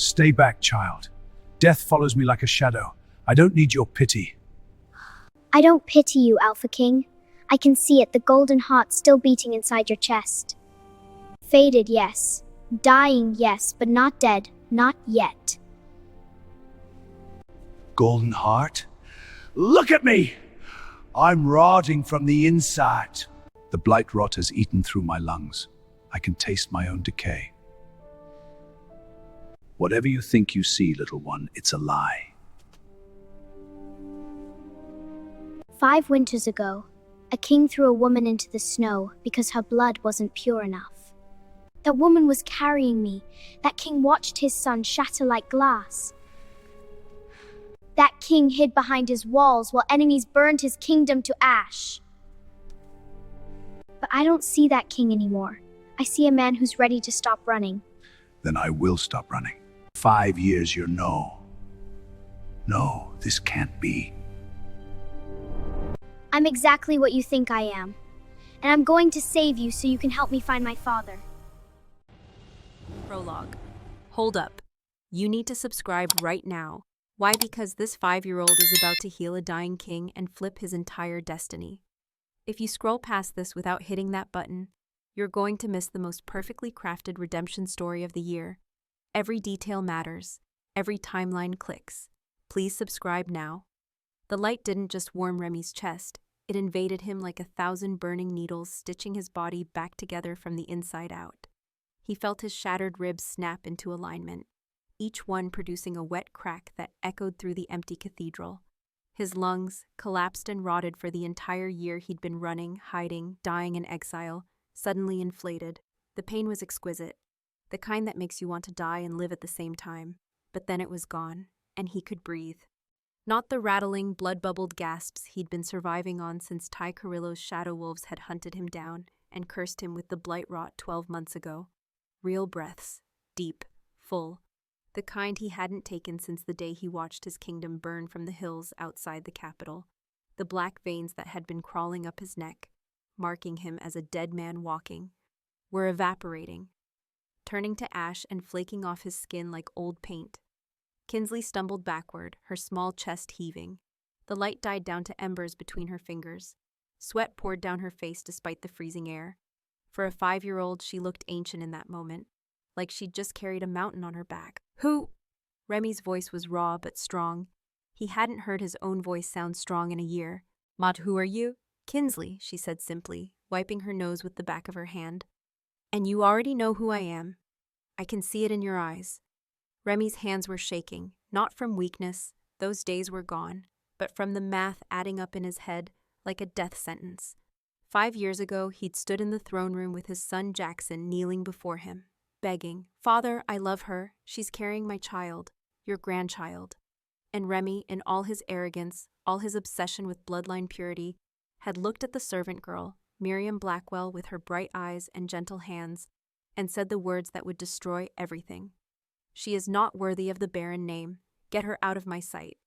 Stay back, child. Death follows me like a shadow. I don't need your pity. I don't pity you, Alpha King. I can see it, the golden heart still beating inside your chest. Faded, yes. Dying, yes, but not dead. Not yet. Golden heart? Look at me! I'm rotting from the inside. The blight-rot has eaten through my lungs. I can taste my own decay. Whatever you think you see, little one, it's a lie. 5 winters ago, a king threw a woman into the snow because her blood wasn't pure enough. That woman was carrying me. That king watched his son shatter like glass. That king hid behind his walls while enemies burned his kingdom to ash. But I don't see that king anymore. I see a man who's ready to stop running. Then I will stop running. 5 years, you're no. No, this can't be. I'm exactly what you think I am. And I'm going to save you so you can help me find my father. Prologue. Hold up. You need to subscribe right now. Why? Because this 5-year-old is about to heal a dying king and flip his entire destiny. If you scroll past this without hitting that button, you're going to miss the most perfectly crafted redemption story of the year. Every detail matters. Every timeline clicks. Please subscribe now. The light didn't just warm Remy's chest. It invaded him like 1,000 burning needles, stitching his body back together from the inside out. He felt his shattered ribs snap into alignment, each one producing a wet crack that echoed through the empty cathedral. His lungs, collapsed and rotted for the entire year he'd been running, hiding, dying in exile, suddenly inflated. The pain was exquisite, the kind that makes you want to die and live at the same time. But then it was gone, and he could breathe. Not the rattling, blood-bubbled gasps he'd been surviving on since Ty Carrillo's shadow wolves had hunted him down and cursed him with the Blight-rot 12 months ago. Real breaths, deep, full, the kind he hadn't taken since the day he watched his kingdom burn from the hills outside the capital. The black veins that had been crawling up his neck, marking him as a dead man walking, were evaporating, turning to ash and flaking off his skin like old paint. Kinsley stumbled backward, her small chest heaving. The light died down to embers between her fingers. Sweat poured down her face despite the freezing air. For a 5-year-old, she looked ancient in that moment, like she'd just carried a mountain on her back. Who? Remy's voice was raw but strong. He hadn't heard his own voice sound strong in a year. Maud, who are you? Kinsley, she said simply, wiping her nose with the back of her hand. And you already know who I am. I can see it in your eyes. Remy's hands were shaking, not from weakness, those days were gone, but from the math adding up in his head like a death sentence. 5 years ago, he'd stood in the throne room with his son Jackson kneeling before him, begging, "Father, I love her. She's carrying my child, your grandchild." And Remy, in all his arrogance, all his obsession with bloodline purity, had looked at the servant girl, Miriam Blackwell, with her bright eyes and gentle hands, and said the words that would destroy everything. "She is not worthy of the barren name. Get her out of my sight."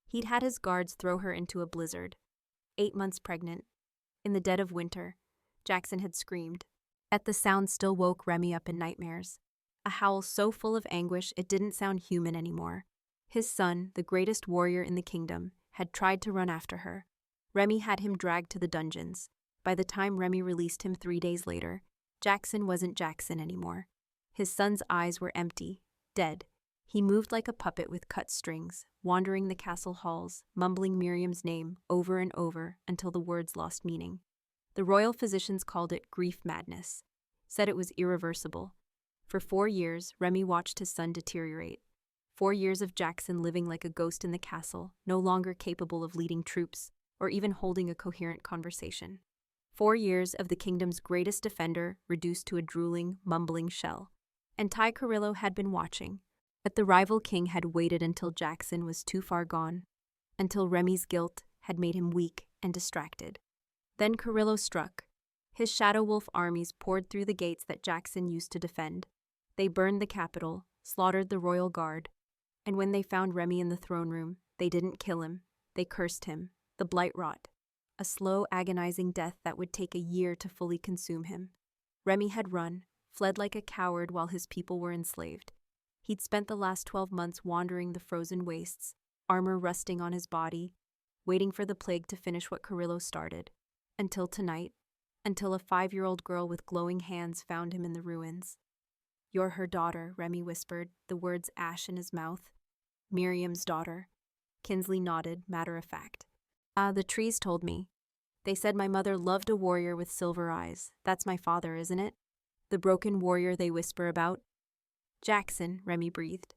He'd had his guards throw her into a blizzard. 8 months pregnant. In the dead of winter, Jackson had screamed. At the sound still woke Remy up in nightmares. A howl so full of anguish it didn't sound human anymore. His son, the greatest warrior in the kingdom, had tried to run after her. Remy had him dragged to the dungeons. By the time Remy released him 3 days later, Jackson wasn't Jackson anymore. His son's eyes were empty, dead. He moved like a puppet with cut strings, wandering the castle halls, mumbling Miriam's name over and over until the words lost meaning. The royal physicians called it grief madness, said it was irreversible. For 4 years, Remy watched his son deteriorate. 4 years of Jackson living like a ghost in the castle, no longer capable of leading troops or even holding a coherent conversation. 4 years of the kingdom's greatest defender reduced to a drooling, mumbling shell. And Ty Carrillo had been watching. But the rival king had waited until Jackson was too far gone, until Remy's guilt had made him weak and distracted. Then Carrillo struck. His shadow wolf armies poured through the gates that Jackson used to defend. They burned the capital, slaughtered the royal guard, and when they found Remy in the throne room, they didn't kill him, they cursed him, the Blight-rot, a slow, agonizing death that would take a year to fully consume him. Remy had run, fled like a coward while his people were enslaved. He'd spent the last 12 months wandering the frozen wastes, armor rusting on his body, waiting for the plague to finish what Carrillo started. Until tonight, until a 5-year-old girl with glowing hands found him in the ruins. "You're her daughter," Remy whispered, the words ash in his mouth. "Miriam's daughter." Kinsley nodded, matter of fact. The trees told me. They said my mother loved a warrior with silver eyes. That's my father, isn't it? The broken warrior they whisper about? Jackson, Remy breathed.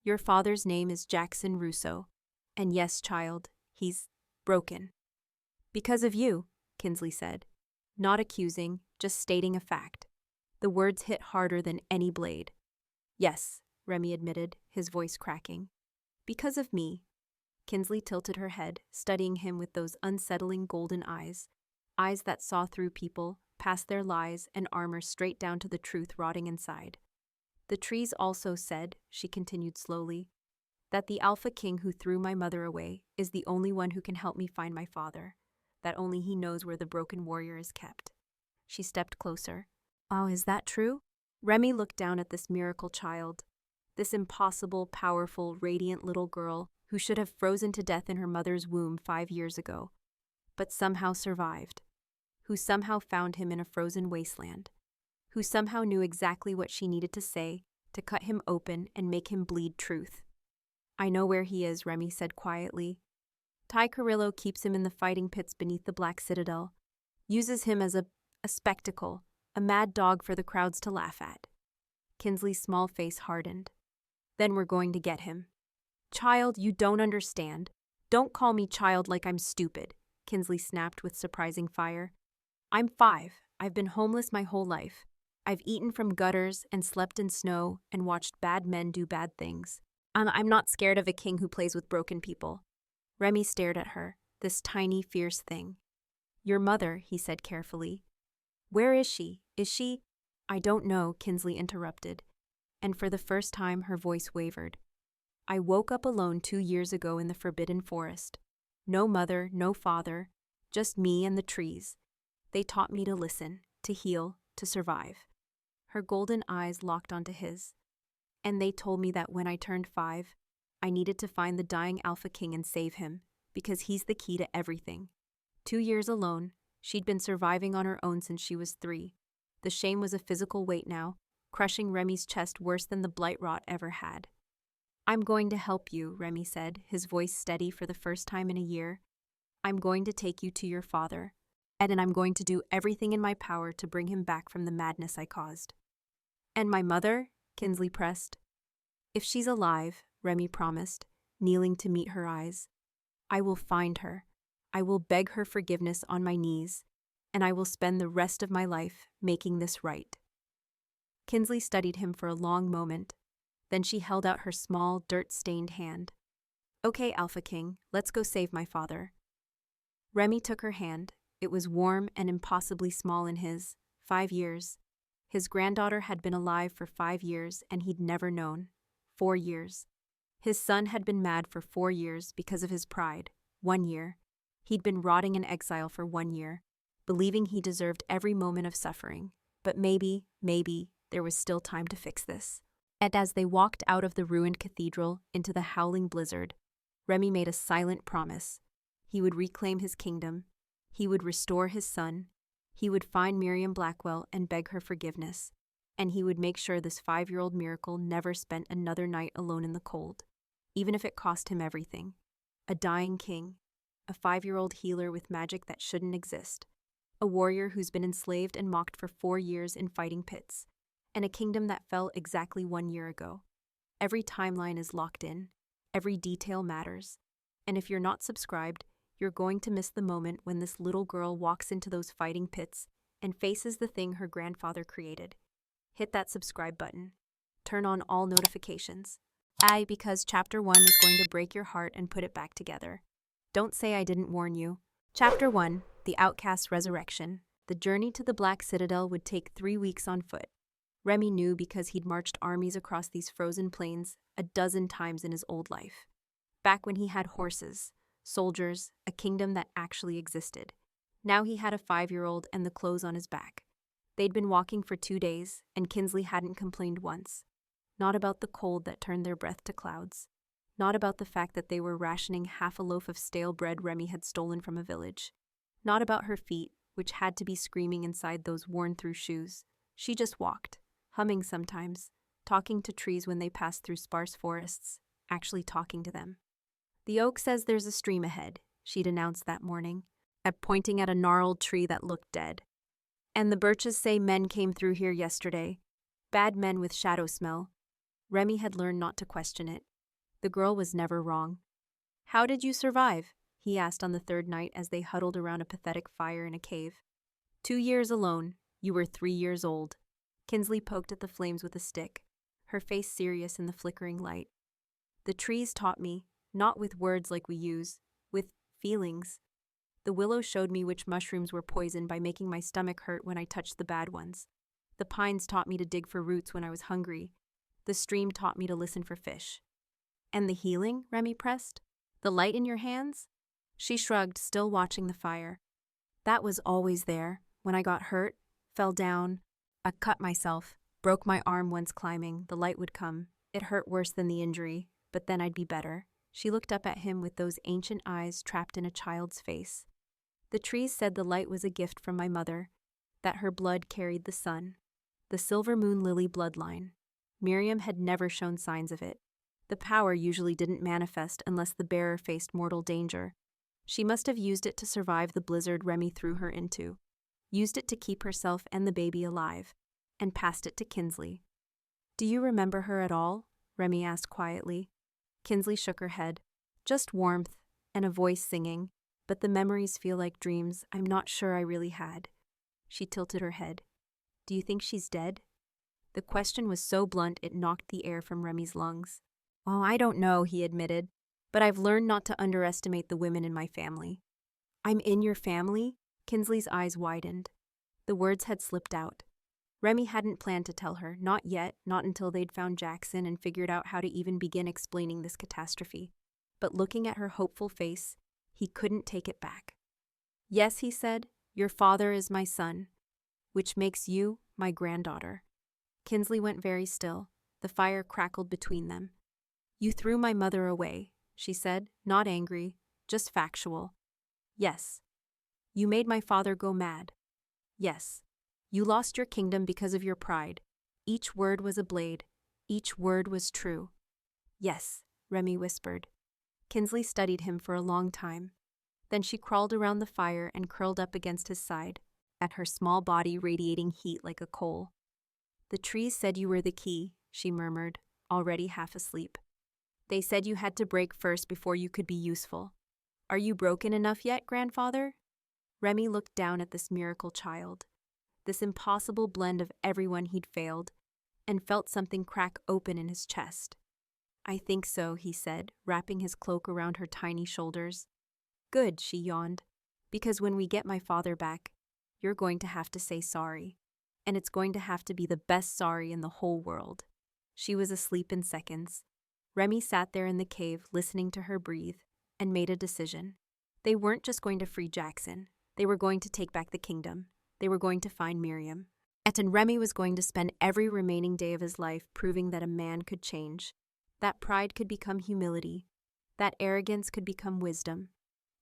Your father's name is Jackson Russo. And yes, child, he's broken. Because of you, Kinsley said. Not accusing, just stating a fact. The words hit harder than any blade. Yes, Remy admitted, his voice cracking. Because of me. Kinsley tilted her head, studying him with those unsettling golden eyes. Eyes that saw through people, past their lies and armor straight down to the truth rotting inside. The trees also said, she continued slowly, that the Alpha King who threw my mother away is the only one who can help me find my father, that only he knows where the broken warrior is kept. She stepped closer. Oh, is that true? Remy looked down at this miracle child, this impossible, powerful, radiant little girl who should have frozen to death in her mother's womb 5 years ago, but somehow survived, who somehow found him in a frozen wasteland, who somehow knew exactly what she needed to say to cut him open and make him bleed truth. I know where he is, Remy said quietly. Ty Carrillo keeps him in the fighting pits beneath the Black Citadel, uses him as a spectacle, a mad dog for the crowds to laugh at. Kinsley's small face hardened. Then we're going to get him. Child, you don't understand. Don't call me child like I'm stupid, Kinsley snapped with surprising fire. I'm 5. I've been homeless my whole life. I've eaten from gutters and slept in snow and watched bad men do bad things. I'm not scared of a king who plays with broken people. Remy stared at her, this tiny, fierce thing. Your mother, he said carefully. Where is she? Is she? I don't know, Kinsley interrupted, and for the first time her voice wavered. I woke up alone 2 years ago in the Forbidden Forest. No mother, no father, just me and the trees. They taught me to listen, to heal, to survive. Her golden eyes locked onto his. And they told me that when I turned 5, I needed to find the dying Alpha King and save him, because he's the key to everything. 2 years alone, she'd been surviving on her own since she was 3. The shame was a physical weight now, crushing Remy's chest worse than the Blight-rot ever had. I'm going to help you, Remy said, his voice steady for the first time in a year. I'm going to take you to your father, and I'm going to do everything in my power to bring him back from the madness I caused. And my mother? Kinsley pressed. If she's alive, Remy promised, kneeling to meet her eyes. I will find her. I will beg her forgiveness on my knees, and I will spend the rest of my life making this right. Kinsley studied him for a long moment. Then she held out her small, dirt-stained hand. Okay, Alpha King, let's go save my father. Remy took her hand. It was warm and impossibly small in his. 5 years. His granddaughter had been alive for 5 years, and he'd never known. 4 years. His son had been mad for 4 years because of his pride. 1 year. He'd been rotting in exile for 1 year, believing he deserved every moment of suffering. But maybe, there was still time to fix this. And as they walked out of the ruined cathedral into the howling blizzard, Remy made a silent promise. He would reclaim his kingdom. He would restore his son. He would find Miriam Blackwell and beg her forgiveness. And he would make sure this 5-year-old miracle never spent another night alone in the cold, even if it cost him everything. A dying king, a 5-year-old healer with magic that shouldn't exist, a warrior who's been enslaved and mocked for 4 years in fighting pits, and a kingdom that fell exactly 1 year ago. Every timeline is locked in. Every detail matters. And if you're not subscribed, you're going to miss the moment when this little girl walks into those fighting pits and faces the thing her grandfather created. Hit that subscribe button. Turn on all notifications. Because Chapter 1 is going to break your heart and put it back together. Don't say I didn't warn you. Chapter 1, The Outcast's Resurrection. The journey to the Black Citadel would take 3 weeks on foot. Remy knew because he'd marched armies across these frozen plains a dozen times in his old life. Back when he had horses, soldiers, a kingdom that actually existed. Now he had a 5-year-old and the clothes on his back. They'd been walking for 2 days, and Kinsley hadn't complained once. not about the cold that turned their breath to clouds, not about the fact that they were rationing half a loaf of stale bread Remy had stolen from a village, not about her feet, which had to be screaming inside those worn-through shoes. She just walked, humming sometimes, talking to trees when they passed through sparse forests, actually talking to them. "The oak says there's a stream ahead," she'd announced that morning, pointing at a gnarled tree that looked dead. "And the birches say men came through here yesterday. Bad men with shadow smell." Remy had learned not to question it. The girl was never wrong. "How did you survive?" he asked on the third night as they huddled around a pathetic fire in a cave. 2 years alone. You were 3 years old." Kinsley poked at the flames with a stick, her face serious in the flickering light. "The trees taught me, not with words like we use, with feelings. The willow showed me which mushrooms were poison by making my stomach hurt when I touched the bad ones. The pines taught me to dig for roots when I was hungry. The stream taught me to listen for fish." "And the healing?" Remy pressed. "The light in your hands?" She shrugged, still watching the fire. "That was always there. When I got hurt, fell down, I cut myself, broke my arm once climbing, the light would come. It hurt worse than the injury, but then I'd be better." She looked up at him with those ancient eyes trapped in a child's face. "The trees said the light was a gift from my mother, that her blood carried the sun. The silver moon lily bloodline. Miriam had never shown signs of it. The power usually didn't manifest unless the bearer faced mortal danger. She must have used it to survive the blizzard Remy threw her into, used it to keep herself and the baby alive, and passed it to Kinsley." "Do you remember her at all?" Remy asked quietly. Kinsley shook her head. "Just warmth, and a voice singing, but the memories feel like dreams I'm not sure I really had." She tilted her head. "Do you think she's dead?" The question was so blunt it knocked the air from Remy's lungs. "Oh, I don't know," he admitted, "but I've learned not to underestimate the women in my family." "I'm in your family?" Kinsley's eyes widened. The words had slipped out. Remy hadn't planned to tell her, not yet, not until they'd found Jackson and figured out how to even begin explaining this catastrophe. But looking at her hopeful face, he couldn't take it back. "Yes," he said, "your father is my son, which makes you my granddaughter." Kinsley went very still. The fire crackled between them. "You threw my mother away," she said, not angry, just factual. "Yes. You made my father go mad. Yes. You lost your kingdom because of your pride. Each word was a blade. Each word was true." "Yes," Remy whispered. Kinsley studied him for a long time. Then she crawled around the fire and curled up against his side, at her small body radiating heat like a coal. "The trees said you were the key," she murmured, already half asleep. "They said you had to break first before you could be useful. Are you broken enough yet, grandfather?" Remy looked down at this miracle child, this impossible blend of everyone he'd failed, and felt something crack open in his chest. "I think so," he said, wrapping his cloak around her tiny shoulders. "Good," she yawned, "because when we get my father back, you're going to have to say sorry, and it's going to have to be the best sorry in the whole world." She was asleep in seconds. Remy sat there in the cave listening to her breathe and made a decision. They weren't just going to free Jackson. They were going to take back the kingdom. They were going to find Miriam. And Remy was going to spend every remaining day of his life proving that a man could change, that pride could become humility, that arrogance could become wisdom,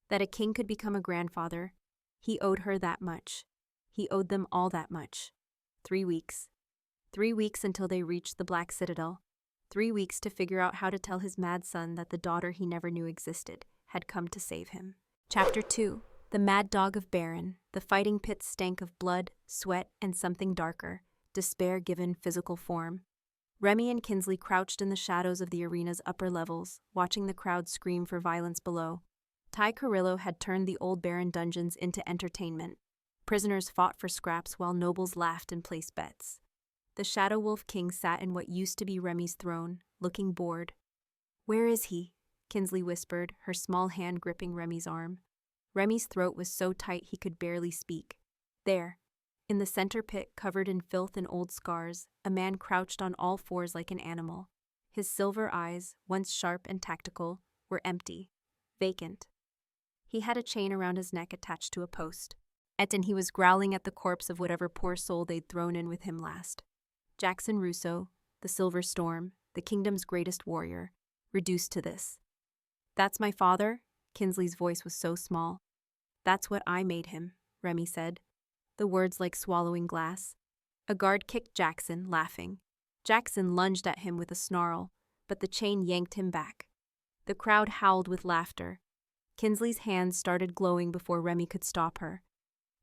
that a king could become a grandfather. He owed her that much. He owed them all that much. 3 weeks. 3 weeks until they reached the Black Citadel. 3 weeks to figure out how to tell his mad son that the daughter he never knew existed had come to save him. Chapter 2. The Mad Dog of Baron. The fighting pit stank of blood, sweat, and something darker, despair given physical form. Remy and Kinsley crouched in the shadows of the arena's upper levels, watching the crowd scream for violence below. Ty Carrillo had turned the old Baron dungeons into entertainment. Prisoners fought for scraps while nobles laughed and placed bets. The Shadow Wolf King sat in what used to be Remy's throne, looking bored. "Where is he?" Kinsley whispered, her small hand gripping Remy's arm. Remy's throat was so tight he could barely speak. There, in the center pit covered in filth and old scars, a man crouched on all fours like an animal. His silver eyes, once sharp and tactical, were empty, vacant. He had a chain around his neck attached to a post. And he was growling at the corpse of whatever poor soul they'd thrown in with him last. Jackson Russo, the Silver Storm, the kingdom's greatest warrior, reduced to this. That's my father? Kinsley's voice was so small. That's what I made him, Remy said, the words like swallowing glass. A guard kicked Jackson, laughing. Jackson lunged at him with a snarl, but the chain yanked him back. The crowd howled with laughter. Kinsley's hands started glowing before Remy could stop her.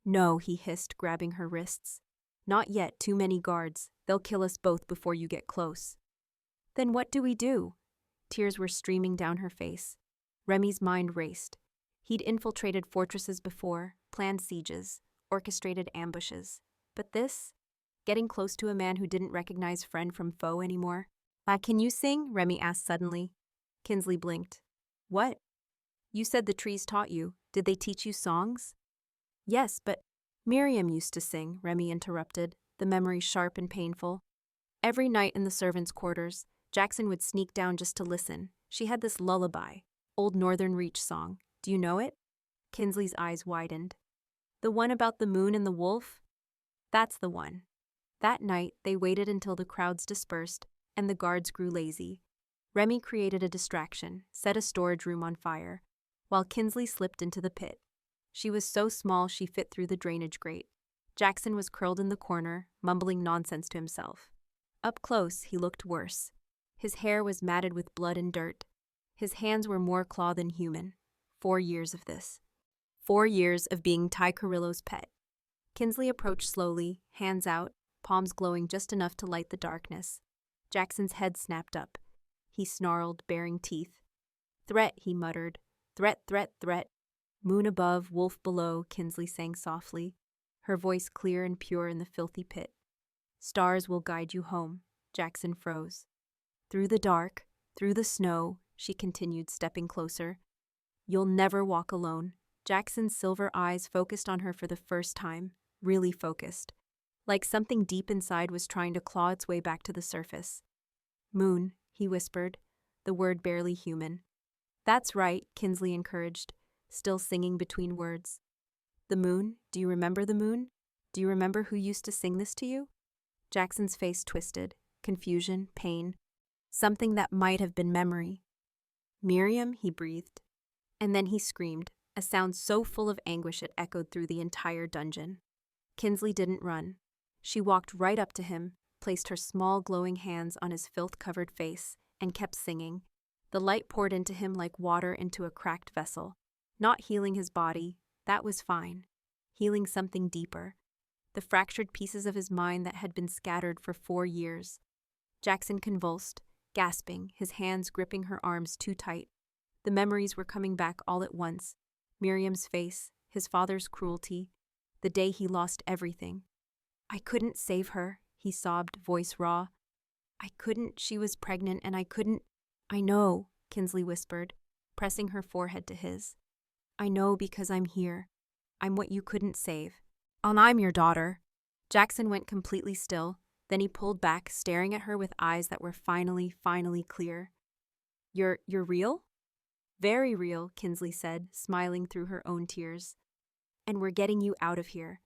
No, he hissed, grabbing her wrists. Not yet, too many guards. They'll kill us both before you get close. Then what do we do? Tears were streaming down her face. Remy's mind raced. He'd infiltrated fortresses before, planned sieges, orchestrated ambushes. But this? Getting close to a man who didn't recognize friend from foe anymore? Can you sing? Remy asked suddenly. Kinsley blinked. What? You said the trees taught you. Did they teach you songs? Yes, but Miriam used to sing, Remy interrupted, the memory sharp and painful. Every night in the servants' quarters, Jackson would sneak down just to listen. She had this lullaby, old Northern Reach song. Do you know it? Kinsley's eyes widened. The one about the moon and the wolf? That's the one. That night, they waited until the crowds dispersed and the guards grew lazy. Remy created a distraction, set a storage room on fire, while Kinsley slipped into the pit. She was so small she fit through the drainage grate. Jackson was curled in the corner, mumbling nonsense to himself. Up close, he looked worse. His hair was matted with blood and dirt. His hands were more claw than human. 4 years of this. 4 years of being Ty Carrillo's pet. Kinsley approached slowly, hands out, palms glowing just enough to light the darkness. Jackson's head snapped up. He snarled, baring teeth. Threat, he muttered. Threat, threat, threat. Moon above, wolf below, Kinsley sang softly, her voice clear and pure in the filthy pit. Stars will guide you home. Jackson froze. Through the dark, through the snow, she continued, stepping closer. You'll never walk alone. Jackson's silver eyes focused on her for the first time, really focused, like something deep inside was trying to claw its way back to the surface. Moon, he whispered, the word barely human. That's right, Kinsley encouraged, still singing between words. The moon? Do you remember the moon? Do you remember who used to sing this to you? Jackson's face twisted, confusion, pain, something that might have been memory. Miriam, he breathed. And then he screamed, a sound so full of anguish it echoed through the entire dungeon. Kinsley didn't run. She walked right up to him, placed her small glowing hands on his filth-covered face, and kept singing. The light poured into him like water into a cracked vessel. Not healing his body, that was fine. Healing something deeper. The fractured pieces of his mind that had been scattered for 4 years. Jackson convulsed, gasping, his hands gripping her arms too tight. The memories were coming back all at once. Miriam's face, his father's cruelty, the day he lost everything. I couldn't save her, he sobbed, voice raw. I couldn't, she was pregnant, and I couldn't. I know, Kinsley whispered, pressing her forehead to his. I know because I'm here. I'm what you couldn't save. And I'm your daughter. Jackson went completely still, then he pulled back, staring at her with eyes that were finally clear. You're real? Very real, Kinsley said, smiling through her own tears. And we're getting you out of here.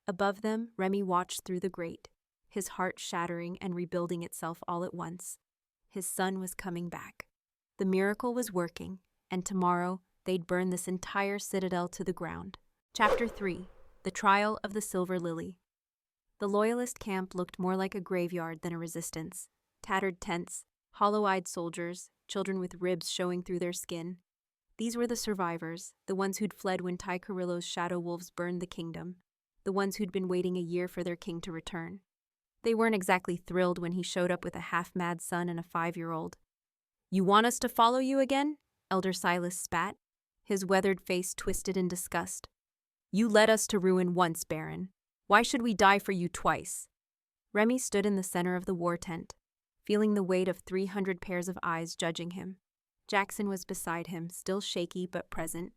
Above them, Remy watched through the grate, his heart shattering and rebuilding itself all at once. His son was coming back. The miracle was working, and tomorrow they'd burn this entire citadel to the ground. Chapter 3. The Trial of the Silver Lily. The Loyalist camp looked more like a graveyard than a resistance. Tattered tents, hollow-eyed soldiers, children with ribs showing through their skin. These were the survivors, the ones who'd fled when Ty Carrillo's shadow wolves burned the kingdom, the ones who'd been waiting a year for their king to return. They weren't exactly thrilled when he showed up with a half-mad son and a 5-year-old. You want us to follow you again? Elder Silas spat, his weathered face twisted in disgust. You led us to ruin once, Baron. Why should we die for you twice? Remy stood in the center of the war tent, feeling the weight of 300 pairs of eyes judging him. Jackson was beside him, still shaky but present,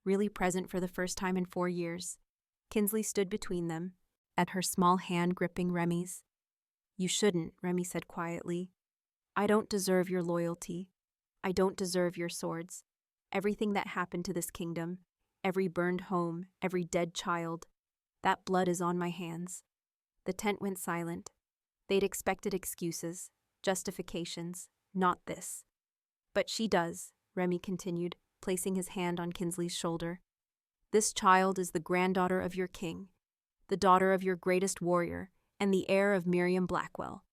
really present for the first time in 4 years. Kinsley stood between them, at her small hand gripping Remy's. You shouldn't, Remy said quietly. I don't deserve your loyalty. I don't deserve your swords. Everything that happened to this kingdom, every burned home, every dead child, that blood is on my hands. The tent went silent. They'd expected excuses, justifications, not this. But she does, Remy continued, placing his hand on Kinsley's shoulder. This child is the granddaughter of your king, the daughter of your greatest warrior, and the heir of Miriam Blackwell.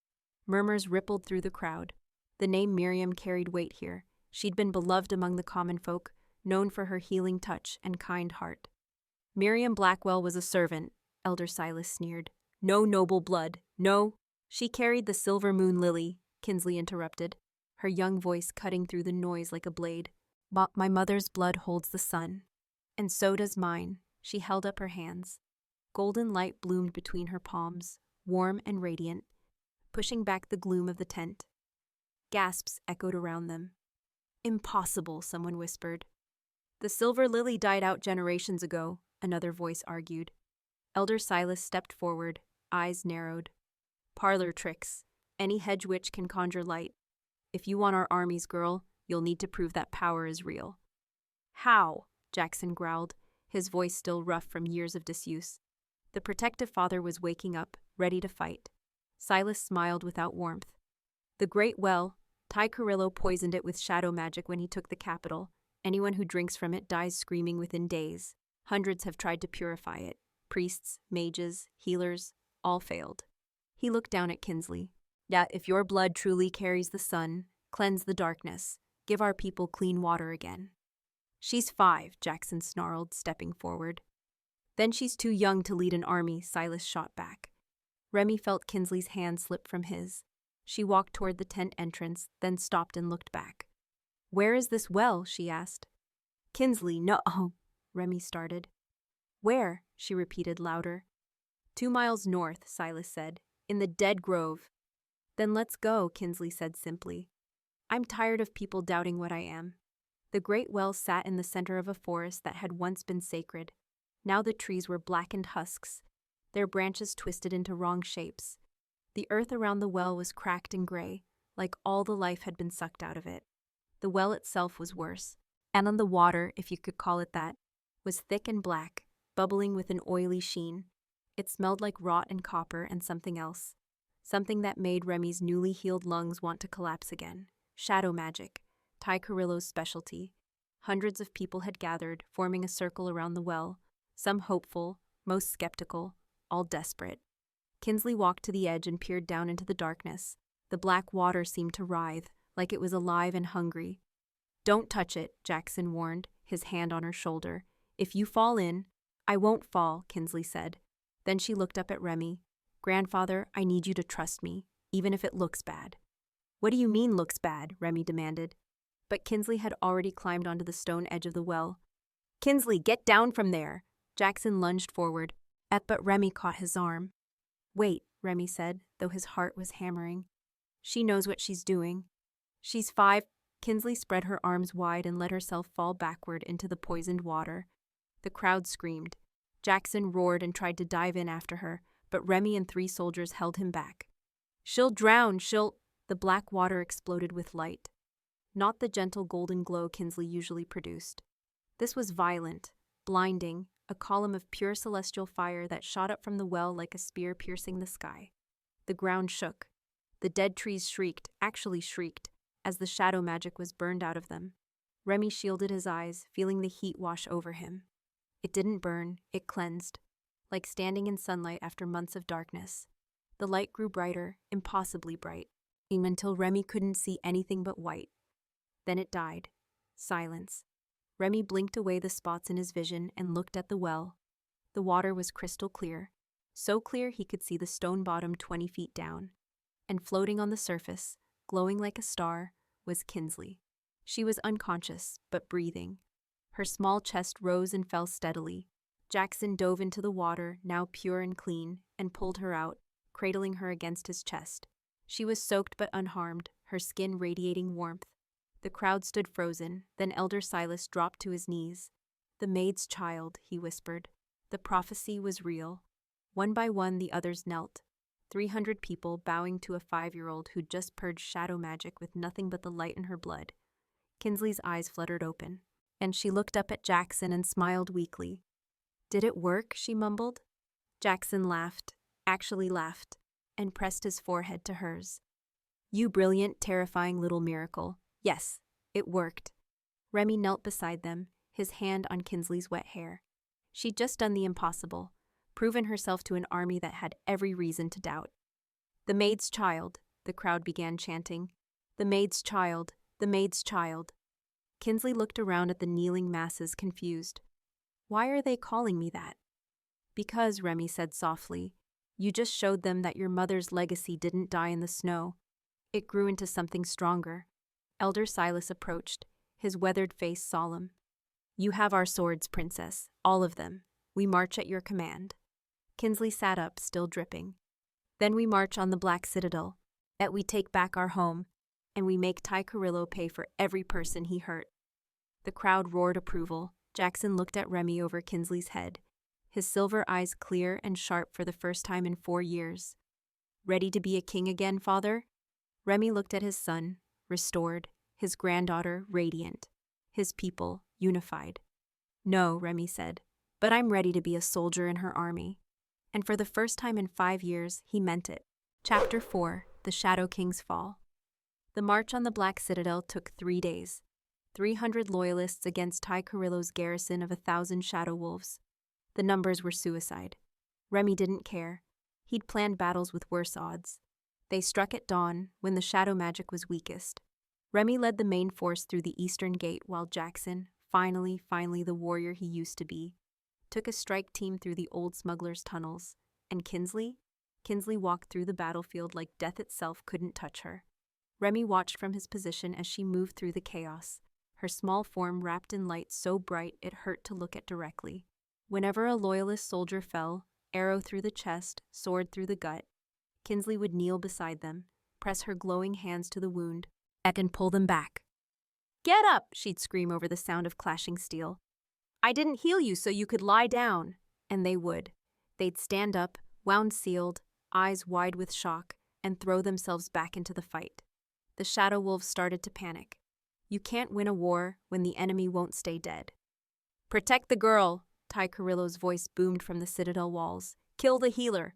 Murmurs rippled through the crowd. The name Miriam carried weight here. She'd been beloved among the common folk, known for her healing touch and kind heart. Miriam Blackwell was a servant, Elder Silas sneered. No noble blood, no. She carried the silver moon lily, Kinsley interrupted, her young voice cutting through the noise like a blade. But my mother's blood holds the sun. And so does mine. She held up her hands. Golden light bloomed between her palms, warm and radiant, pushing back the gloom of the tent. Gasps echoed around them. Impossible, someone whispered. The silver lily died out generations ago, another voice argued. Elder Silas stepped forward, eyes narrowed. Parlor tricks. Any hedge witch can conjure light. If you want our armies, girl, you'll need to prove that power is real. How? Jackson growled, his voice still rough from years of disuse. The protective father was waking up, ready to fight. Silas smiled without warmth. The great well, Ty Carrillo poisoned it with shadow magic when he took the capital. Anyone who drinks from it dies screaming within days. Hundreds have tried to purify it. Priests, mages, healers, all failed. He looked down at Kinsley. Yet if your blood truly carries the sun, cleanse the darkness, give our people clean water again. She's 5, Jackson snarled, stepping forward. Then she's too young to lead an army, Silas shot back. Remy felt Kinsley's hand slip from his. She walked toward the tent entrance, then stopped and looked back. Where is this well? She asked. Kinsley, no, Remy started. Where? She repeated louder. 2 miles north, Silas said, in the dead grove. Then let's go, Kinsley said simply. I'm tired of people doubting what I am. The great well sat in the center of a forest that had once been sacred. Now the trees were blackened husks, their branches twisted into wrong shapes. The earth around the well was cracked and gray, like all the life had been sucked out of it. The well itself was worse, and on the water, if you could call it that, was thick and black, bubbling with an oily sheen. It smelled like rot and copper and something else. Something that made Remy's newly healed lungs want to collapse again. Shadow magic, Ty Carrillo's specialty. Hundreds of people had gathered, forming a circle around the well, some hopeful, most skeptical, all desperate. Kinsley walked to the edge and peered down into the darkness. The black water seemed to writhe, like it was alive and hungry. Don't touch it, Jackson warned, his hand on her shoulder. If you fall in, I won't fall, Kinsley said. Then she looked up at Remy. Grandfather, I need you to trust me, even if it looks bad. What do you mean looks bad? Remy demanded. But Kinsley had already climbed onto the stone edge of the well. Kinsley, get down from there! Jackson lunged forward, but Remy caught his arm. Wait, Remy said, though his heart was hammering. She knows what she's doing. She's 5. Kinsley spread her arms wide and let herself fall backward into the poisoned water. The crowd screamed. Jackson roared and tried to dive in after her, but Remy and 3 soldiers held him back. She'll drown, she'll... The black water exploded with light. Not the gentle golden glow Kinsley usually produced. This was violent, blinding, a column of pure celestial fire that shot up from the well like a spear piercing the sky. The ground shook. The dead trees shrieked, actually shrieked, as the shadow magic was burned out of them. Remy shielded his eyes, feeling the heat wash over him. It didn't burn, it cleansed, like standing in sunlight after months of darkness. The light grew brighter, impossibly bright, even until Remy couldn't see anything but white. Then it died. Silence. Remy blinked away the spots in his vision and looked at the well. The water was crystal clear, so clear he could see the stone bottom 20 feet down. And floating on the surface, glowing like a star, was Kinsley. She was unconscious, but breathing. Her small chest rose and fell steadily. Jackson dove into the water, now pure and clean, and pulled her out, cradling her against his chest. She was soaked but unharmed, her skin radiating warmth. The crowd stood frozen, then Elder Silas dropped to his knees. The maid's child, he whispered. The prophecy was real. One by one the others knelt. 300 people bowing to a 5-year-old who'd just purged shadow magic with nothing but the light in her blood. Kinsley's eyes fluttered open, and she looked up at Jackson and smiled weakly. Did it work? She mumbled. Jackson laughed, actually laughed, and pressed his forehead to hers. You brilliant, terrifying little miracle. Yes, it worked. Remy knelt beside them, his hand on Kinsley's wet hair. She'd just done the impossible, proven herself to an army that had every reason to doubt. The maid's child, the crowd began chanting. The maid's child, the maid's child. Kinsley looked around at the kneeling masses, confused. Why are they calling me that? Because, Remy said softly, you just showed them that your mother's legacy didn't die in the snow. It grew into something stronger. Elder Silas approached, his weathered face solemn. You have our swords, princess, all of them. We march at your command. Kinsley sat up, still dripping. Then we march on the Black Citadel, that we take back our home, and we make Ty Carrillo pay for every person he hurt. The crowd roared approval. Jackson looked at Remy over Kinsley's head, his silver eyes clear and sharp for the first time in 4 years. Ready to be a king again, father? Remy looked at his son, restored, his granddaughter, radiant, his people, unified. No, Remy said, but I'm ready to be a soldier in her army. And for the first time in 5 years, he meant it. Chapter 4, The Shadow King's Fall. The march on the Black Citadel took 3 days. 300 loyalists against Ty Carrillo's garrison of 1,000 shadow wolves. The numbers were suicide. Remy didn't care. He'd planned battles with worse odds. They struck at dawn, when the shadow magic was weakest. Remy led the main force through the eastern gate while Jackson, finally the warrior he used to be, took a strike team through the old smuggler's tunnels. And Kinsley walked through the battlefield like death itself couldn't touch her. Remy watched from his position as she moved through the chaos, her small form wrapped in light so bright it hurt to look at directly. Whenever a loyalist soldier fell, arrow through the chest, sword through the gut, Kinsley would kneel beside them, press her glowing hands to the wound, and pull them back. Get up, she'd scream over the sound of clashing steel. I didn't heal you so you could lie down. And they would. They'd stand up, wound sealed, eyes wide with shock, and throw themselves back into the fight. The shadow wolves started to panic. You can't win a war when the enemy won't stay dead. Protect the girl, Ty Carrillo's voice boomed from the citadel walls. Kill the healer.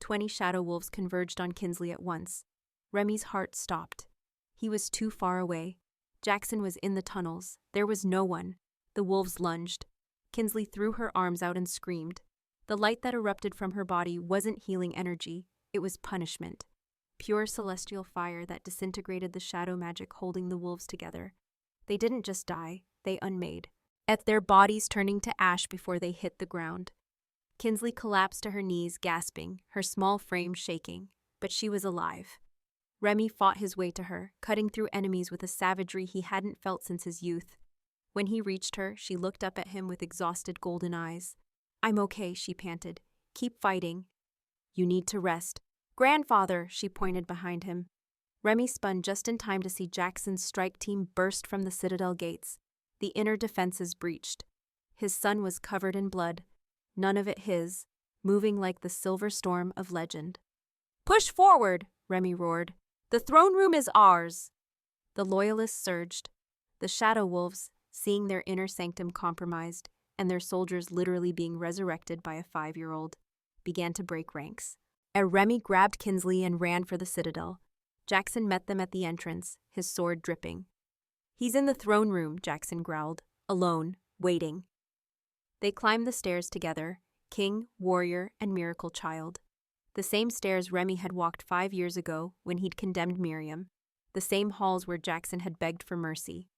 20 shadow wolves converged on Kinsley at once. Remy's heart stopped. He was too far away. Jackson was in the tunnels. There was no one. The wolves lunged. Kinsley threw her arms out and screamed. The light that erupted from her body wasn't healing energy. It was punishment. Pure celestial fire that disintegrated the shadow magic holding the wolves together. They didn't just die, they unmade, at their bodies turning to ash before they hit the ground. Kinsley collapsed to her knees, gasping, her small frame shaking, but she was alive. Remy fought his way to her, cutting through enemies with a savagery he hadn't felt since his youth. When he reached her, she looked up at him with exhausted golden eyes. I'm okay, she panted. Keep fighting. You need to rest. Grandfather, she pointed behind him. Remy spun just in time to see Jackson's strike team burst from the citadel gates, the inner defenses breached. His son was covered in blood, none of it his, moving like the silver storm of legend. Push forward, Remy roared. The throne room is ours. The loyalists surged. The shadow wolves, seeing their inner sanctum compromised and their soldiers literally being resurrected by a 5-year-old, began to break ranks. Remy grabbed Kinsley and ran for the citadel. Jackson met them at the entrance, his sword dripping. He's in the throne room, Jackson growled, alone, waiting. They climbed the stairs together, king, warrior, and miracle child. The same stairs Remy had walked 5 years ago when he'd condemned Miriam, the same halls where Jackson had begged for mercy.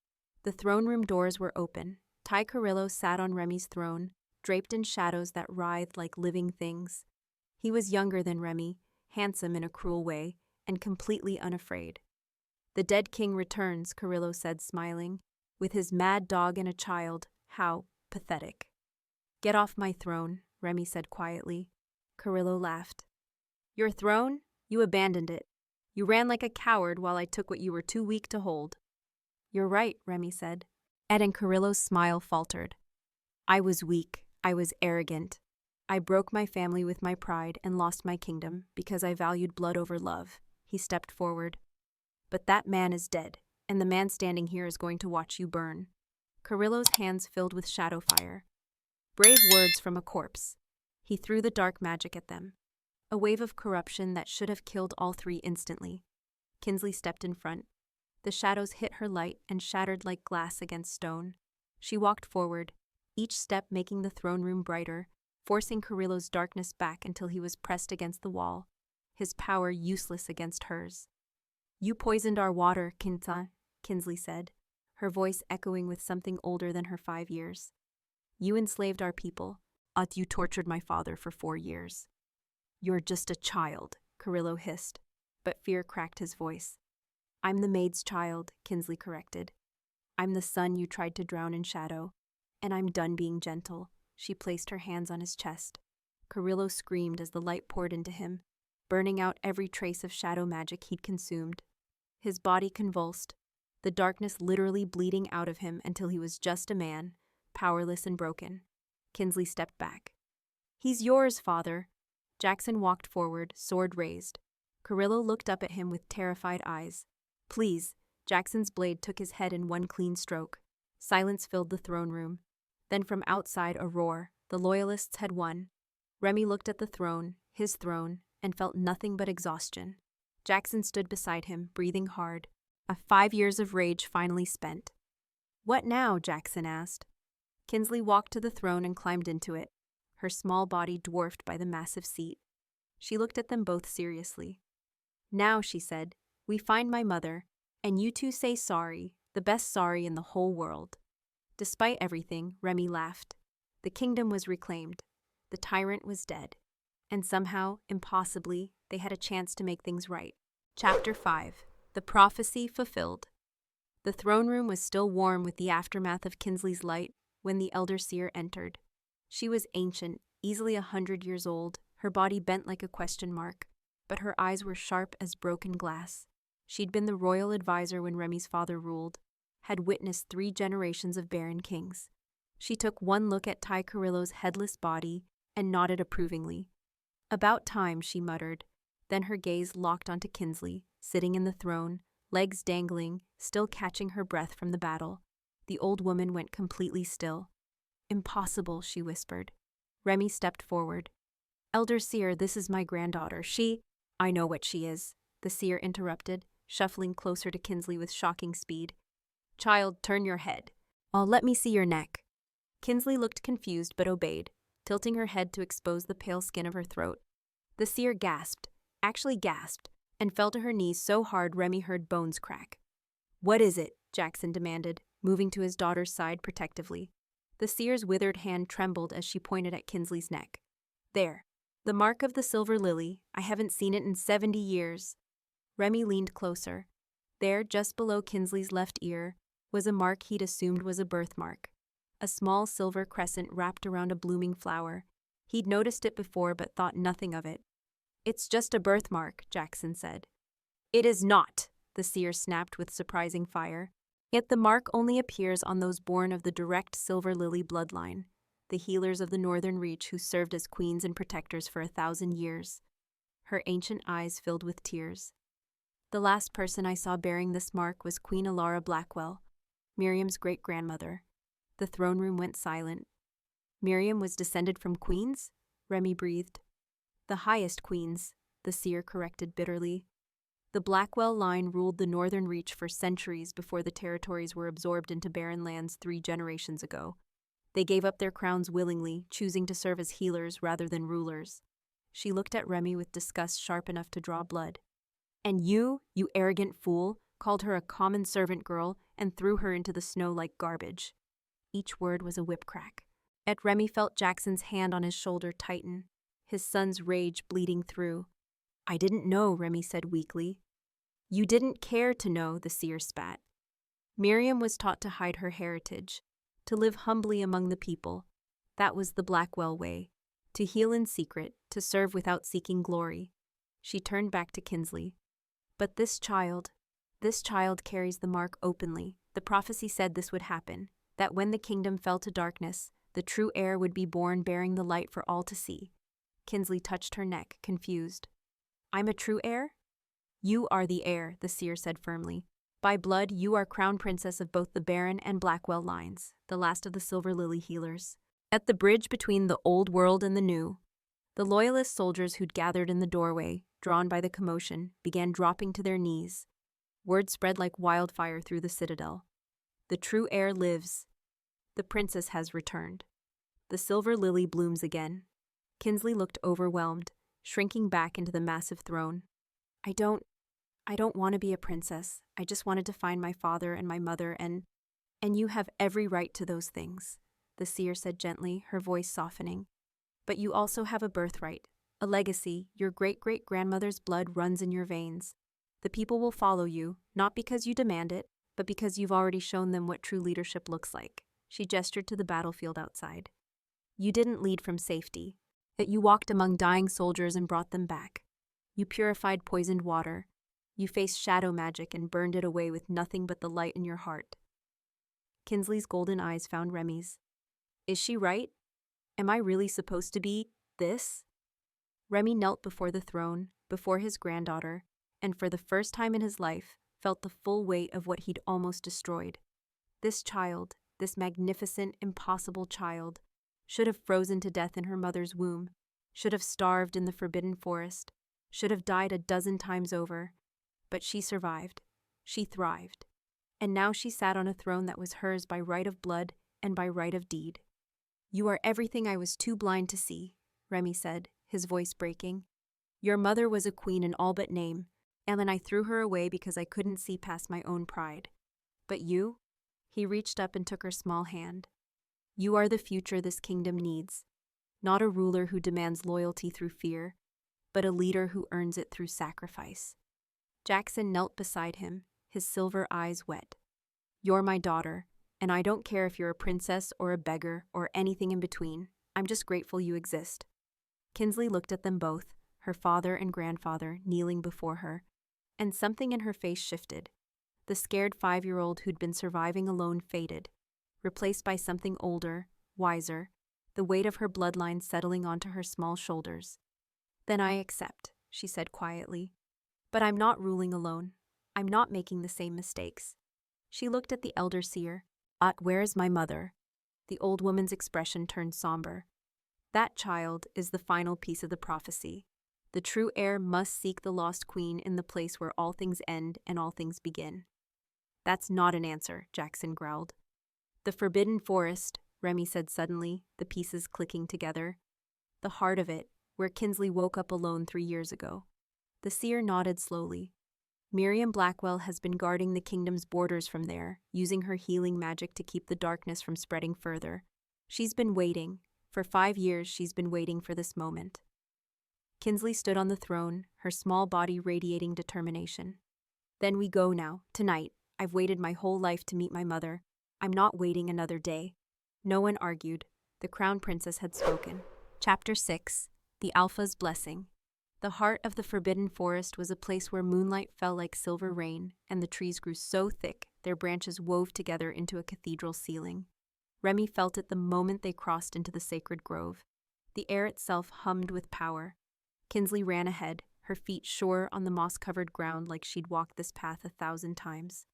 The throne room doors were open. Ty Carrillo sat on Remy's throne, draped in shadows that writhed like living things. He was younger than Remy, handsome in a cruel way, and completely unafraid. The dead king returns, Carrillo said, smiling. With his mad dog and a child, how pathetic. Get off my throne, Remy said quietly. Carrillo laughed. Your throne? You abandoned it. You ran like a coward while I took what you were too weak to hold. You're right, Remy said. Ed and Carrillo's smile faltered. I was weak. I was arrogant. I broke my family with my pride and lost my kingdom because I valued blood over love. He stepped forward. But that man is dead, and the man standing here is going to watch you burn. Carrillo's hands filled with shadow fire. Brave words from a corpse. He threw the dark magic at them. A wave of corruption that should have killed all 3 instantly. Kinsley stepped in front. The shadows hit her light and shattered like glass against stone. She walked forward, each step making the throne room brighter, forcing Carrillo's darkness back until he was pressed against the wall, his power useless against hers. "You poisoned our water, Kinta," Kinsley said, her voice echoing with something older than her 5 years. "You enslaved our people. You tortured my father for 4 years." "You're just a child," Carrillo hissed, but fear cracked his voice. "I'm the maid's child," Kinsley corrected. "I'm the son you tried to drown in shadow, and I'm done being gentle." She placed her hands on his chest. Carrillo screamed as the light poured into him, burning out every trace of shadow magic he'd consumed. His body convulsed, the darkness literally bleeding out of him until he was just a man, powerless and broken. Kinsley stepped back. "He's yours, father." Jackson walked forward, sword raised. Carrillo looked up at him with terrified eyes. "Please." Jackson's blade took his head in one clean stroke. Silence filled the throne room. Then from outside a roar. The Loyalists had won. Remy looked at the throne, his throne, and felt nothing but exhaustion. Jackson stood beside him, breathing hard. 5 years of rage finally spent. "What now?" Jackson asked. Kinsley walked to the throne and climbed into it, her small body dwarfed by the massive seat. She looked at them both seriously. "Now," she said, "we find my mother, and you two say sorry, the best sorry in the whole world." Despite everything, Remy laughed. The kingdom was reclaimed. The tyrant was dead. And somehow, impossibly, they had a chance to make things right. Chapter 5. The Prophecy Fulfilled. The throne room was still warm with the aftermath of Kinsley's light when the elder seer entered. She was ancient, easily 100 years old, her body bent like a question mark, but her eyes were sharp as broken glass. She'd been the royal advisor when Remy's father ruled, had witnessed 3 generations of barren kings. She took one look at Ty Carrillo's headless body and nodded approvingly. "About time," she muttered. Then her gaze locked onto Kinsley, sitting in the throne, legs dangling, still catching her breath from the battle. The old woman went completely still. "Impossible," she whispered. Remy stepped forward. "Elder Seer, this is my granddaughter. She—" "I know what she is," the seer interrupted, shuffling closer to Kinsley with shocking speed. "Child, turn your head. Let me see your neck." Kinsley looked confused but obeyed, tilting her head to expose the pale skin of her throat. The seer gasped, and fell to her knees so hard Remy heard bones crack. "What is it?" Jackson demanded, moving to his daughter's side protectively. The seer's withered hand trembled as she pointed at Kinsley's neck. "There. The mark of the silver lily. I haven't seen it in 70 years. Remy leaned closer. There, just below Kinsley's left ear, was a mark he'd assumed was a birthmark. A small silver crescent wrapped around a blooming flower. He'd noticed it before but thought nothing of it. "It's just a birthmark," Jackson said. "It is not," the seer snapped with surprising fire. "Yet the mark only appears on those born of the direct silver lily bloodline, the healers of the Northern Reach who served as queens and protectors for 1,000 years. Her ancient eyes filled with tears. "The last person I saw bearing this mark was Queen Alara Blackwell, Miriam's great-grandmother." The throne room went silent. "Miriam was descended from queens?" Remy breathed. "The highest queens," the seer corrected bitterly. "The Blackwell line ruled the Northern Reach for centuries before the territories were absorbed into barren lands 3 generations ago. They gave up their crowns willingly, choosing to serve as healers rather than rulers." She looked at Remy with disgust sharp enough to draw blood. "And you arrogant fool, called her a common servant girl and threw her into the snow like garbage." Each word was a whip crack. Yet Remy felt Jackson's hand on his shoulder tighten, his son's rage bleeding through. "I didn't know," Remy said weakly. "You didn't care to know," the seer spat. "Miriam was taught to hide her heritage, to live humbly among the people. That was the Blackwell way, to heal in secret, to serve without seeking glory." She turned back to Kinsley. "But this child carries the mark openly. The prophecy said this would happen, that when the kingdom fell to darkness, the true heir would be born bearing the light for all to see." Kinsley touched her neck, confused. "I'm a true heir?" "You are the heir," the seer said firmly. "By blood, you are crown princess of both the Baron and Blackwell lines, the last of the Silver Lily healers. At the bridge between the old world and the new." The loyalist soldiers who'd gathered in the doorway, drawn by the commotion, began dropping to their knees, Word spread like wildfire through the citadel. The true heir lives. The princess has returned. The silver lily blooms again. Kinsley looked overwhelmed, shrinking back into the massive throne. I don't want to be a princess. I just wanted to find my father and my mother and you have every right to those things, the seer said gently, her voice softening. But you also have a birthright, a legacy. Your great-great-grandmother's blood runs in your veins. The people will follow you, not because you demand it, but because you've already shown them what true leadership looks like. She gestured to the battlefield outside. You didn't lead from safety, that you walked among dying soldiers and brought them back. You purified poisoned water. You faced shadow magic and burned it away with nothing but the light in your heart. Kinsley's golden eyes found Remy's. Is she right? Am I really supposed to be this? Remy knelt before the throne, before his granddaughter, and for the first time in his life, felt the full weight of what he'd almost destroyed. This child, this magnificent, impossible child, should have frozen to death in her mother's womb, should have starved in the forbidden forest, should have died a dozen times over. But she survived. She thrived. And now she sat on a throne that was hers by right of blood and by right of deed. You are everything I was too blind to see, Remy said, his voice breaking. Your mother was a queen in all but name, and then I threw her away because I couldn't see past my own pride. But you? He reached up and took her small hand. You are the future this kingdom needs. Not a ruler who demands loyalty through fear, but a leader who earns it through sacrifice. Jackson knelt beside him, his silver eyes wet. You're my daughter, and I don't care if you're a princess or a beggar or anything in between. I'm just grateful you exist. Kinsley looked at them both, her father and grandfather kneeling before her, and something in her face shifted. The scared 5-year-old who'd been surviving alone faded, replaced by something older, wiser, the weight of her bloodline settling onto her small shoulders. Then I accept, she said quietly. But I'm not ruling alone. I'm not making the same mistakes. She looked at the elder seer. Where is my mother? The old woman's expression turned somber. That child is the final piece of the prophecy. The true heir must seek the lost queen in the place where all things end and all things begin. That's not an answer, Jackson growled. The forbidden forest, Remy said suddenly, the pieces clicking together. The heart of it, where Kinsley woke up alone 3 years ago. The seer nodded slowly. Miriam Blackwell has been guarding the kingdom's borders from there, using her healing magic to keep the darkness from spreading further. She's been waiting. For 5 years, she's been waiting for this moment. Kinsley stood on the throne, her small body radiating determination. Then we go now, tonight. I've waited my whole life to meet my mother. I'm not waiting another day. No one argued. The crown princess had spoken. Chapter 6. The Alpha's Blessing. The heart of the forbidden forest was a place where moonlight fell like silver rain, and the trees grew so thick their branches wove together into a cathedral ceiling. Remy felt it the moment they crossed into the sacred grove. The air itself hummed with power. Kinsley ran ahead, her feet sure on the moss-covered ground like she'd walked this path 1,000 times.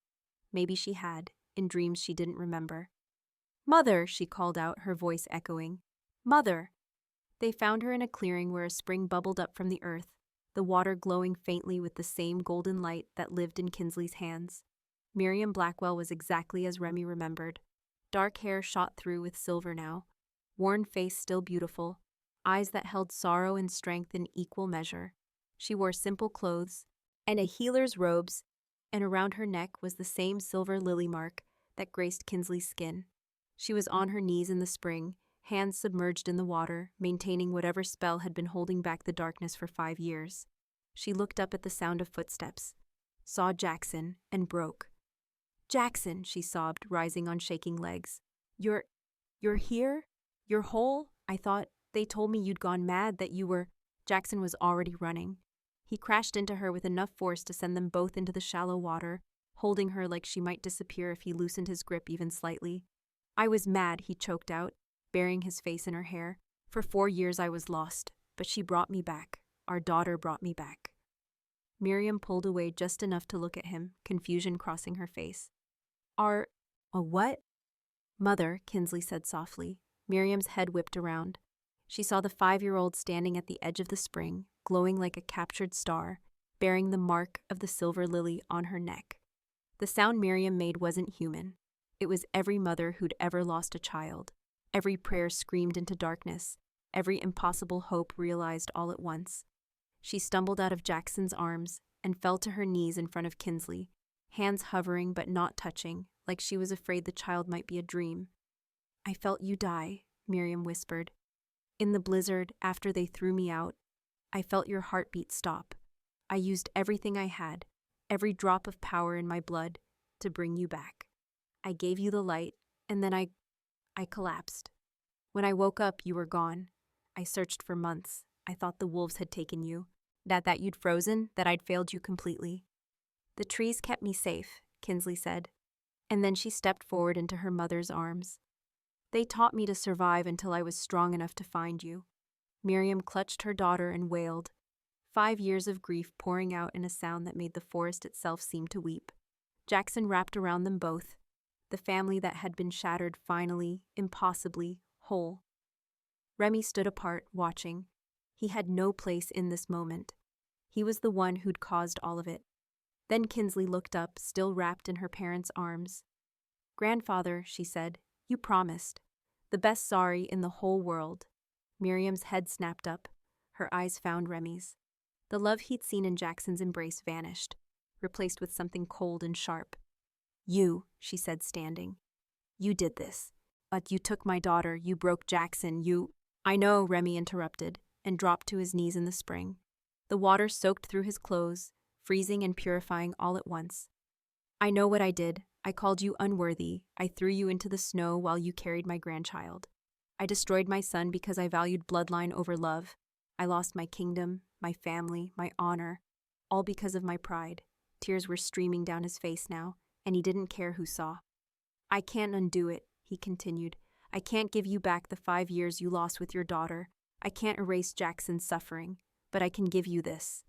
Maybe she had, in dreams she didn't remember. "Mother!" she called out, her voice echoing. "Mother!" They found her in a clearing where a spring bubbled up from the earth, the water glowing faintly with the same golden light that lived in Kinsley's hands. Miriam Blackwell was exactly as Remy remembered. Dark hair shot through with silver now, worn face still beautiful, eyes that held sorrow and strength in equal measure. She wore simple clothes and a healer's robes, and around her neck was the same silver lily mark that graced Kinsley's skin. She was on her knees in the spring, hands submerged in the water, maintaining whatever spell had been holding back the darkness for 5 years. She looked up at the sound of footsteps, saw Jackson, and broke. "Jackson," she sobbed, rising on shaking legs. You're here? You're whole? I thought they told me you'd gone mad, that you were—" Jackson was already running. He crashed into her with enough force to send them both into the shallow water, holding her like she might disappear if he loosened his grip even slightly. "I was mad," he choked out, burying his face in her hair. "For 4 years I was lost, but she brought me back. Our daughter brought me back." Miriam pulled away just enough to look at him, confusion crossing her face. A what?" "Mother," Kinsley said softly. Miriam's head whipped around. She saw the 5-year-old standing at the edge of the spring, glowing like a captured star, bearing the mark of the silver lily on her neck. The sound Miriam made wasn't human. It was every mother who'd ever lost a child. Every prayer screamed into darkness. Every impossible hope realized all at once. She stumbled out of Jackson's arms and fell to her knees in front of Kinsley, hands hovering but not touching, like she was afraid the child might be a dream. "I felt you die," Miriam whispered. "In the blizzard, after they threw me out, I felt your heartbeat stop. I used everything I had, every drop of power in my blood, to bring you back. I gave you the light, and then I collapsed. When I woke up, you were gone. I searched for months. I thought the wolves had taken you, that you'd frozen, that I'd failed you completely." "The trees kept me safe," Kinsley said, and then she stepped forward into her mother's arms. "They taught me to survive until I was strong enough to find you." Miriam clutched her daughter and wailed, 5 years of grief pouring out in a sound that made the forest itself seem to weep. Jackson wrapped around them both, the family that had been shattered finally, impossibly, whole. Remy stood apart, watching. He had no place in this moment. He was the one who'd caused all of it. Then Kinsley looked up, still wrapped in her parents' arms. "Grandfather," she said, "you promised. The best sorry in the whole world." Miriam's head snapped up. Her eyes found Remy's. The love he'd seen in Jackson's embrace vanished, replaced with something cold and sharp. "You," she said, standing. "You did this. But you took my daughter, you broke Jackson, you—" "I know," Remy interrupted, and dropped to his knees in the spring. The water soaked through his clothes, freezing and purifying all at once. "I know what I did. I called you unworthy. I threw you into the snow while you carried my grandchild. I destroyed my son because I valued bloodline over love. I lost my kingdom, my family, my honor, all because of my pride." Tears were streaming down his face now, and he didn't care who saw. "I can't undo it," he continued. "I can't give you back the 5 years you lost with your daughter. I can't erase Jackson's suffering, but I can give you this."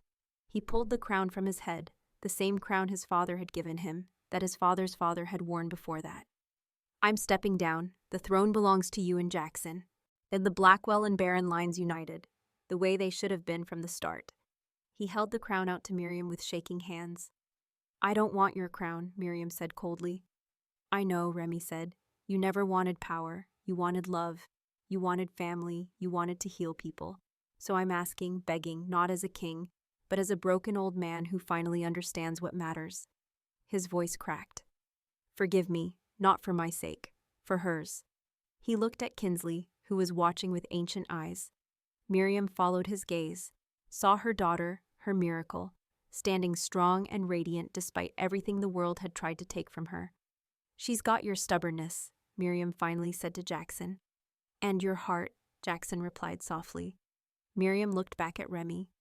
He pulled the crown from his head, the same crown his father had given him, that his father's father had worn before that. "I'm stepping down. The throne belongs to you and Jackson." Then the Blackwell and Barron lines united, the way they should have been from the start. He held the crown out to Miriam with shaking hands. "I don't want your crown," Miriam said coldly. "I know," Remy said. "You never wanted power. You wanted love. You wanted family. You wanted to heal people. So I'm asking, begging, not as a king, but as a broken old man who finally understands what matters." His voice cracked. "Forgive me, not for my sake, for hers." He looked at Kinsley, who was watching with ancient eyes. Miriam followed his gaze, saw her daughter, her miracle, standing strong and radiant despite everything the world had tried to take from her. "She's got your stubbornness," Miriam finally said to Jackson. "And your heart," Jackson replied softly. Miriam looked back at Remy.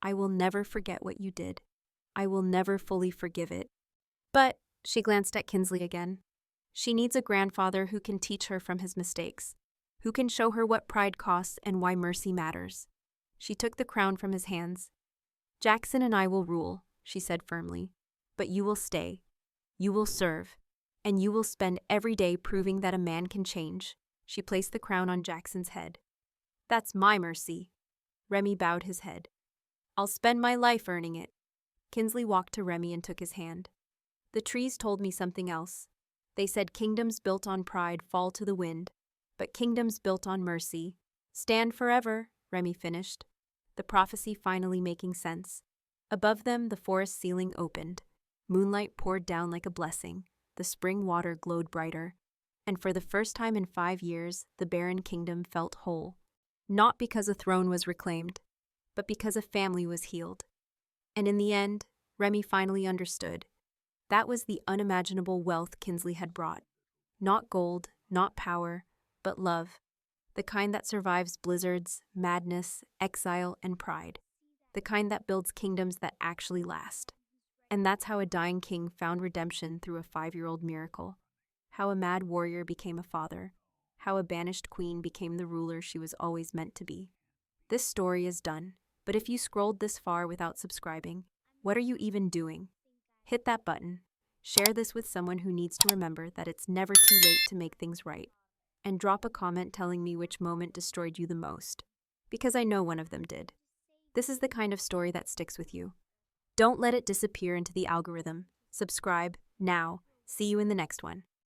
"I will never forget what you did. I will never fully forgive it. But," she glanced at Kinsley again, "she needs a grandfather who can teach her from his mistakes, who can show her what pride costs and why mercy matters." She took the crown from his hands. "Jackson and I will rule," she said firmly, "but you will stay. You will serve. And you will spend every day proving that a man can change." She placed the crown on Jackson's head. "That's my mercy." Remy bowed his head. "I'll spend my life earning it." Kinsley walked to Remy and took his hand. "The trees told me something else. They said kingdoms built on pride fall to the wind, but kingdoms built on mercy stand forever," Remy finished, the prophecy finally making sense. Above them, the forest ceiling opened. Moonlight poured down like a blessing. The spring water glowed brighter. And for the first time in 5 years, the barren kingdom felt whole. Not because a throne was reclaimed, but because a family was healed. And in the end, Remy finally understood. That was the unimaginable wealth Kinsley had brought. Not gold, not power, but love. The kind that survives blizzards, madness, exile, and pride. The kind that builds kingdoms that actually last. And that's how a dying king found redemption through a 5-year-old miracle. How a mad warrior became a father. How a banished queen became the ruler she was always meant to be. This story is done, but if you scrolled this far without subscribing, what are you even doing? Hit that button. Share this with someone who needs to remember that it's never too late to make things right. And drop a comment telling me which moment destroyed you the most, because I know one of them did. This is the kind of story that sticks with you. Don't let it disappear into the algorithm. Subscribe, Now, see you in the next one.